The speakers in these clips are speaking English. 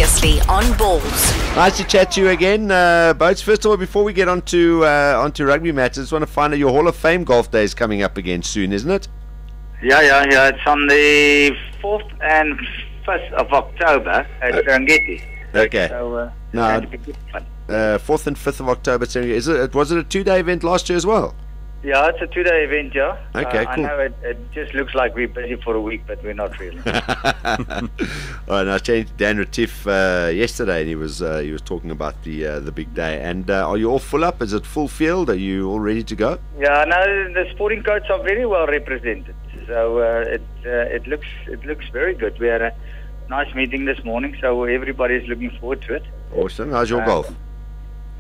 Previously on Balls. Nice to chat to you again, Boats. First of all, before we get onto rugby matters, I just want to find out your Hall of Fame golf day is coming up again soon, isn't it? Yeah. It's on the 4th and 5th of October at Serengeti. Okay. So, No, it's going to be good fun. 4th and 5th of October. Was it a 2-day event last year as well? Yeah, it's a 2-day event, yeah. Okay, I cool. know it just looks like we're busy for a week, but we're not really. All right, I changed Dan Retief yesterday, and he was talking about the big day. And are you all full up? Is it full field? Are you all ready to go? Yeah, no, the sporting codes are very well represented. So it looks very good. We had a nice meeting this morning, so everybody's looking forward to it. Awesome. How's your golf?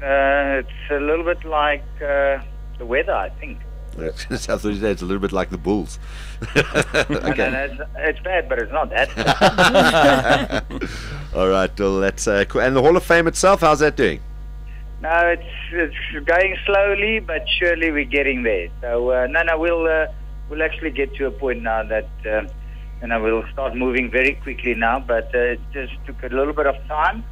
It's a little bit like the weather, I think. I thought you said it's a little bit like the Bulls. Okay. No, it's bad, but it's not that bad. All right, well, that's cool. And the Hall of Fame itself, how's that doing? No, it's going slowly, but surely we're getting there. So we'll actually get to a point now that we'll start moving very quickly now. But it just took a little bit of time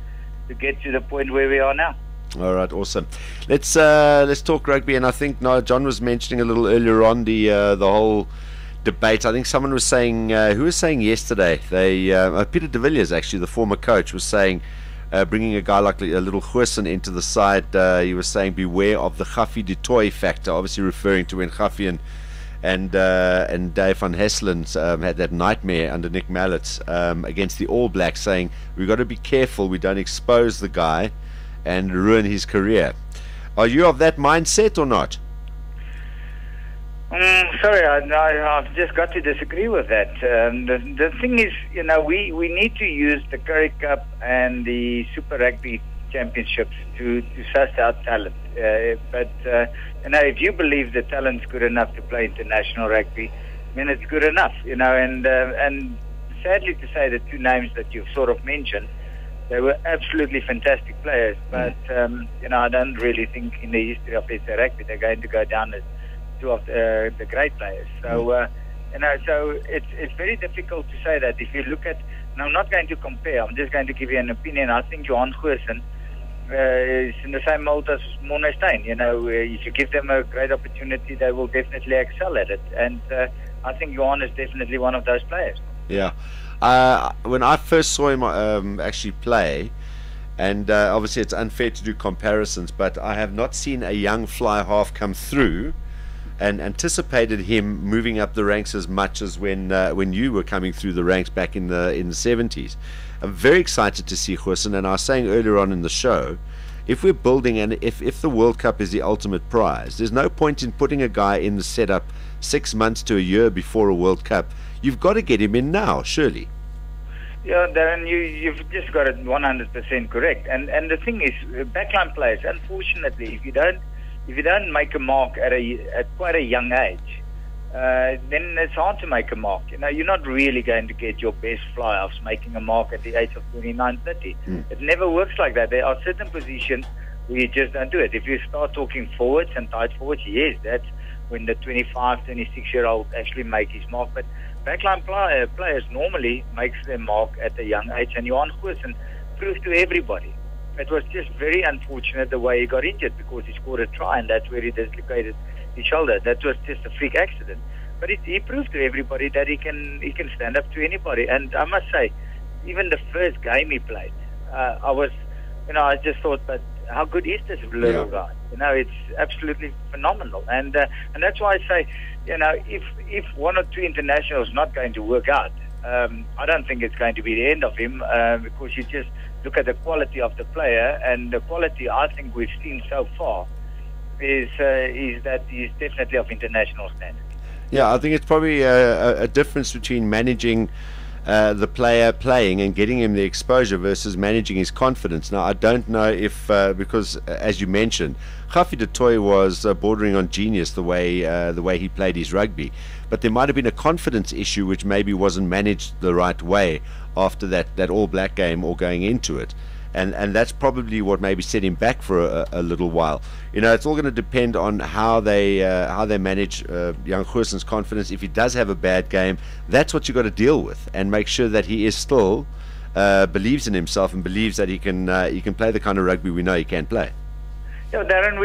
to get to the point where we are now. All right, awesome. Let's talk rugby, and I think John was mentioning a little earlier on the whole debate. I think someone was saying, who was saying yesterday? Peter de Villiers, actually, the former coach, was saying, bringing a guy like a little Goosen into the side. He was saying, beware of the Gaffie du Toit factor, obviously referring to when Gaffie and Dave van Hesselen had that nightmare under Nick Mallett against the All Blacks, saying we've got to be careful we don't expose the guy and ruin his career. Are you of that mindset or not? Sorry, I've just got to disagree with that. The thing is, we need to use the Currie Cup and the Super Rugby Championships to suss out talent. But if you believe the talent's good enough to play international rugby, then it's good enough. And sadly to say, the two names that you've sort of mentioned, they were absolutely fantastic players, but I don't really think in the history of SA Rugby they're going to go down as two of the great players. So so it's very difficult to say that. If you look at, and I'm not going to compare, I'm just going to give you an opinion. I think Johan Goosen is in the same mold as Morne Steyn. If you give them a great opportunity, they will definitely excel at it. And I think Johan is definitely one of those players. Yeah. When I first saw him actually play, and obviously it's unfair to do comparisons, but I have not seen a young fly half come through and anticipated him moving up the ranks as much as when you were coming through the ranks back in the 70s. I'm very excited to see Goosen, and I was saying earlier on in the show, if we're building, and if the World Cup is the ultimate prize, there's no point in putting a guy in the setup 6 months to a year before a World Cup. You've got to get him in now, surely. Yeah, Darren, you've just got it 100% correct. And the thing is, backline players, unfortunately, if you don't make a mark at quite a young age, then it's hard to make a mark. You're not really going to get your best fly-offs making a mark at the age of 29, 30. It never works like that. There are certain positions where you just don't do it. If you start talking forwards and tight forwards, yes, that's when the 25, 26-year-old actually make his mark. But backline players normally makes their mark at a young age, and Johan Goosen proved to everybody. It was just very unfortunate the way he got injured, because he scored a try and that's where he dislocated his shoulder. That was just a freak accident. But he proved to everybody that he can stand up to anybody. And I must say, even the first game he played, I just thought, but how good is this little guy? It's absolutely phenomenal. And that's why I say, if one or two internationals not going to work out, I don't think it's going to be the end of him, because you just look at the quality of the player, and the quality I think we've seen so far is that he's definitely of international standard. Yeah, I think it's probably a difference between managing the player playing and getting him the exposure versus managing his confidence. Now, I don't know if, because as you mentioned, Gaffie du Toit was bordering on genius the way he played his rugby, but there might have been a confidence issue which maybe wasn't managed the right way after that All Black game or going into it. And that's probably what maybe set him back for a little while. It's all going to depend on how they manage young Goosen's confidence. If he does have a bad game, that's what you've got to deal with, and make sure that he is still believes in himself and believes that he can play the kind of rugby we know he can play. Yeah, Darren,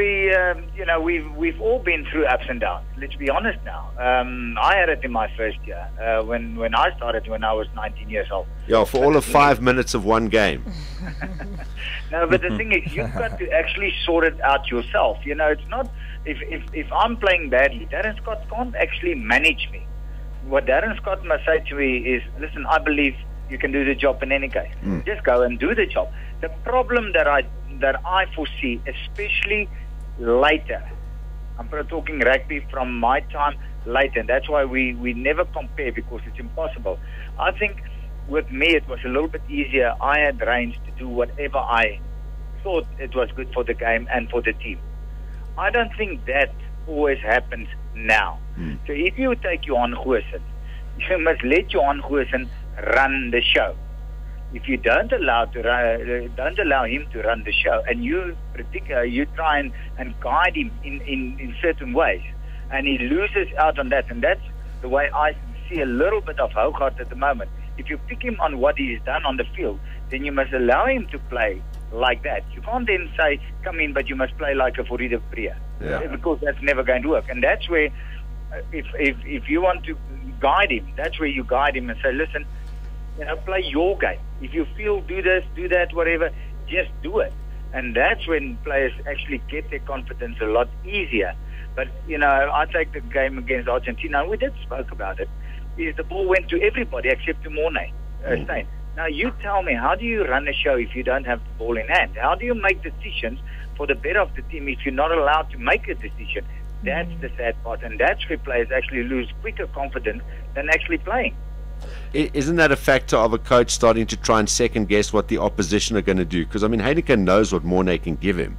we've all been through ups and downs. Let's be honest now. I had it in my first year when I started when I was 19 years old. Yeah, for all of 5 minutes of one game. No, but the thing is, you've got to actually sort it out yourself. It's not if I'm playing badly, Darren Scott can't actually manage me. What Darren Scott must say to me is, listen, I believe you can do the job in any case. Just go and do the job. The problem that I foresee, especially later, I'm talking rugby from my time later. That's why we never compare, because it's impossible. I think with me it was a little bit easier. I had range to do whatever I thought it was good for the game and for the team. I don't think that always happens now. So if you take Johan Goosen, you must let Johan Goosen run the show. If you don't allow him to run the show, and you try and guide him in certain ways, and he loses out on that, and that's the way I see a little bit of Hougaard at the moment. If you pick him on what he's done on the field, then you must allow him to play like that. You can't then say, come in, but you must play like a Fourie de Pre, because that's never going to work. And that's where, if you want to guide him, that's where you guide him and say, listen, play your game. If you feel do this, do that, whatever, just do it. And that's when players actually get their confidence a lot easier. But, I take the game against Argentina, and we did spoke about it, is the ball went to everybody except to Mornay, Steyn. Now, you tell me, how do you run a show if you don't have the ball in hand? How do you make decisions for the better of the team if you're not allowed to make a decision? That's the sad part, and that's where players actually lose quicker confidence than actually playing. Isn't that a factor of a coach starting to try and second guess what the opposition are going to do? Because, I mean, Heineken knows what Mornay can give him.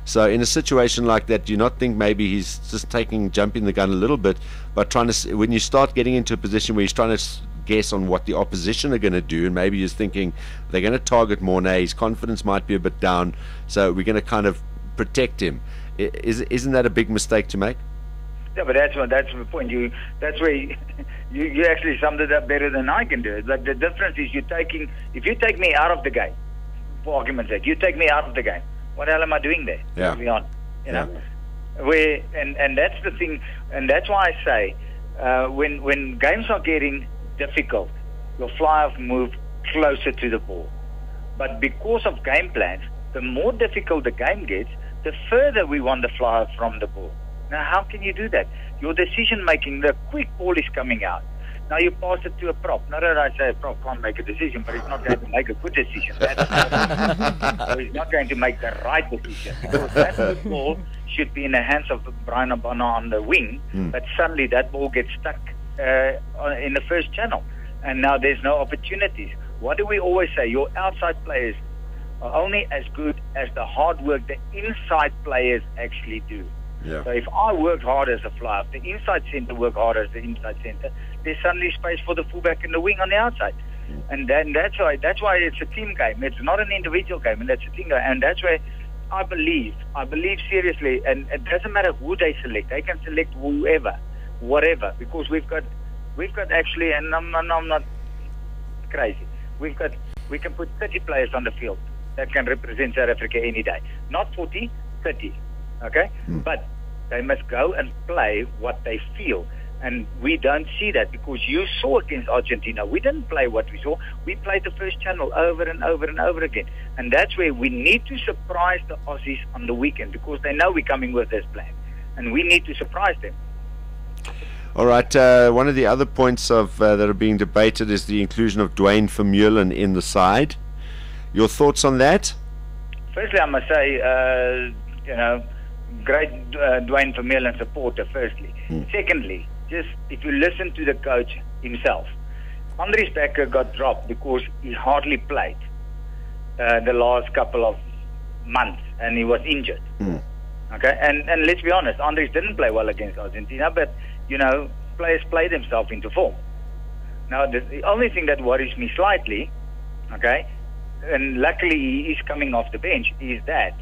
So in a situation like that, do you not think maybe he's just jumping the gun a little bit, but when you start getting into a position where he's trying to guess on what the opposition are going to do, and maybe he's thinking they're going to target Mornay, his confidence might be a bit down, so we're going to kind of protect him. Isn't that a big mistake to make? Yeah, but that's the point. That's where you actually summed it up better than I can do it. But the difference is if you take me out of the game, for argument's sake, you take me out of the game, what the hell am I doing there? Yeah. To be honest, and that's the thing, and that's why I say when games are getting difficult, your fly-off move closer to the ball. But because of game plans, the more difficult the game gets, the further we want the fly-off from the ball. Now, how can you do that? Your decision-making, the quick ball is coming out. Now you pass it to a prop. Not that I say a prop can't make a decision, but he's not going to make a good decision. So he's not going to make the right decision. Because that good ball should be in the hands of Brian Abana on the wing, but suddenly that ball gets stuck in the first channel. And now there's no opportunities. What do we always say? Your outside players are only as good as the hard work the inside players actually do. Yeah. So if I work hard as a flyer, the inside centre work hard as the inside centre, there's suddenly space for the fullback and the wing on the outside. And then that's why it's a team game. It's not an individual game, and that's a team game. And that's where I believe seriously, and it doesn't matter who they select. They can select whoever, whatever, because we've got actually, and I'm not crazy. We can put 30 players on the field that can represent South Africa any day. Not 40, 30. Okay? But they must go and play what they feel. And we don't see that, because you saw against Argentina, we didn't play what we saw. We played the first channel over and over and over again. And that's where we need to surprise the Aussies on the weekend, because they know we're coming with this plan. And we need to surprise them. All right. One of the other points that are being debated is the inclusion of Duane Vermeulen in the side. Your thoughts on that? Firstly, I must say, great Duane Vermeulen supporter, firstly. Secondly, just if you listen to the coach himself, Andries Becker got dropped because he hardly played the last couple of months, and he was injured. Okay, and let's be honest, Andries didn't play well against Argentina, but players played themselves into form. Now the only thing that worries me slightly, okay, and luckily he is coming off the bench, is that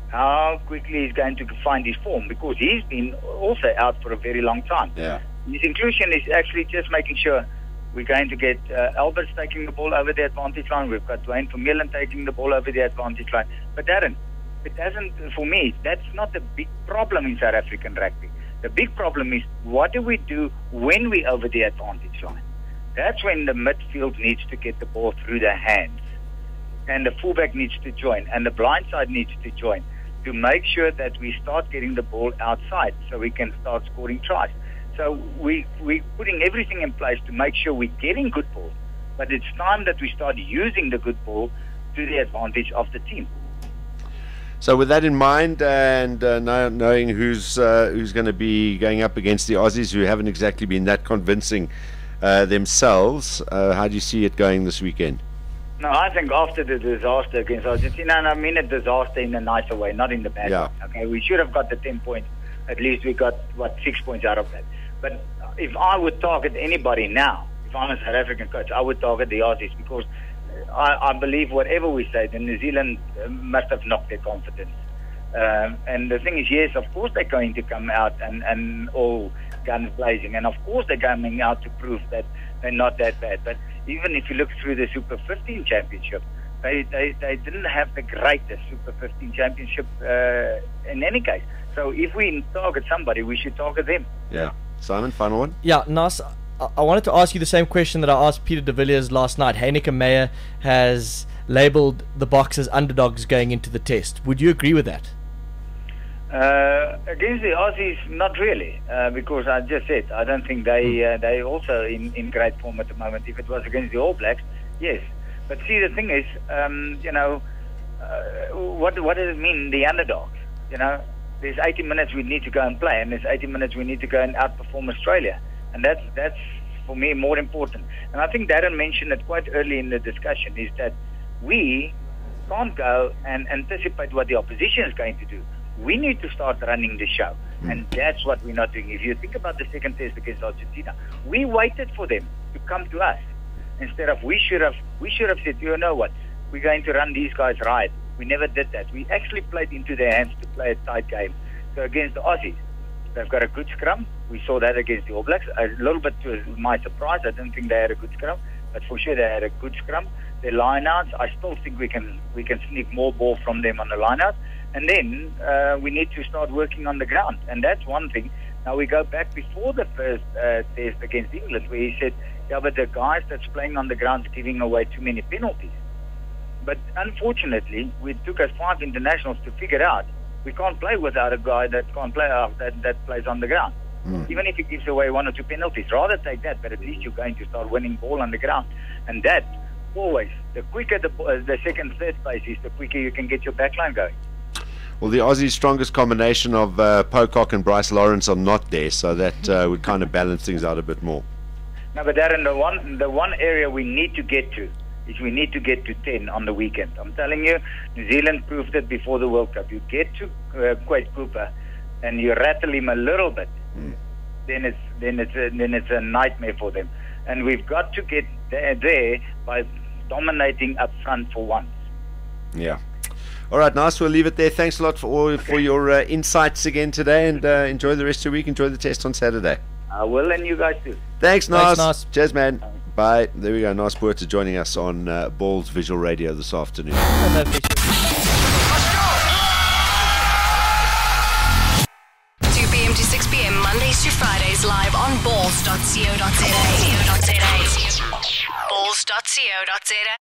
how quickly he's going to find his form, because he's been also out for a very long time. Yeah. His inclusion is actually just making sure We're going to get Alberts taking the ball over the advantage line. We've got Dwayne Vermeulen taking the ball over the advantage line. But Darren, it doesn't, for me, that's not the big problem in South African rugby. The big problem is, what do we do when we over the advantage line? That's when the midfield needs to get the ball through their hands. And the fullback needs to join. And the blind side needs to join to make sure that we start getting the ball outside so we can start scoring tries. So we're putting everything in place to make sure we're getting good ball. But it's time that we start using the good ball to the advantage of the team. So with that in mind, and knowing who's going to be going up against the Aussies, who haven't exactly been that convincing themselves, how do you see it going this weekend? No, I think after the disaster against Argentina, and I mean a disaster in a nicer way, not in the bad way. Okay, we should have got the 10 points. At least we got, 6 points out of that. But if I would target anybody now, if I'm a South African coach, I would target the Aussies, because I believe whatever we say, the New Zealand must have knocked their confidence. And the thing is, yes, of course they're going to come out and all guns blazing. And of course they're coming out to prove that they're not that bad. But even if you look through the Super 15 championship, they didn't have the greatest Super 15 championship in any case. So if we target somebody, we should target them. Yeah. Simon, final one? Yeah, Naas, I wanted to ask you the same question that I asked Peter de Villiers last night. Heineke Meyer has labelled the Boks as underdogs going into the test. Would you agree with that? Against the Aussies, not really, because I just said I don't think they also in great form at the moment. If it was against the All Blacks, yes. But see, the thing is, what does it mean, the underdogs? There's 80 minutes we need to go and play, and there's 80 minutes we need to go and outperform Australia, and that's for me more important. And I think Darren mentioned it quite early in the discussion, is that we can't go and anticipate what the opposition is going to do. We need to start running the show, and that's what we're not doing. If you think about the second test against Argentina, we waited for them to come to us instead of we should have said, you know what, we're going to run these guys right. We never did that. We actually played into their hands to play a tight game. So against the Aussies, they've got a good scrum. We saw that against the All Blacks. A little bit to my surprise, I didn't think they had a good scrum, but for sure they had a good scrum. Their lineouts, I still think we can sneak more ball from them on the lineouts. And then we need to start working on the ground. And that's one thing. Now we go back before the first test against England, where he said, yeah, but the guys that's playing on the ground are giving away too many penalties. But unfortunately, it took us 5 internationals to figure out we can't play without a guy that can't play that plays on the ground. Even if he gives away 1 or 2 penalties, rather take that, but at least you're going to start winning ball on the ground. And that, always, the quicker the second, third pace is, the quicker you can get your backline going. Well, the Aussies' strongest combination of Pocock and Bryce Lawrence are not there, so that would kind of balance things out a bit more. No, but Darren, the one area we need to get to is we need to get to 10 on the weekend. I'm telling you, New Zealand proved it before the World Cup. You get to Quade Cooper and you rattle him a little bit, then it's a nightmare for them. And we've got to get there by dominating up front for once. Yeah. All right, Naas, we'll leave it there. Thanks a lot for your insights again today, and enjoy the rest of your week. Enjoy the test on Saturday. I will, and you guys too. Thanks, Naas. Thanks, Naas. Cheers, man. Bye. There we go. Naas Botha joining us on Balls Visual Radio this afternoon. 2 p.m. to 6 p.m. Mondays to Fridays live on balls.co.za. Balls.co.za.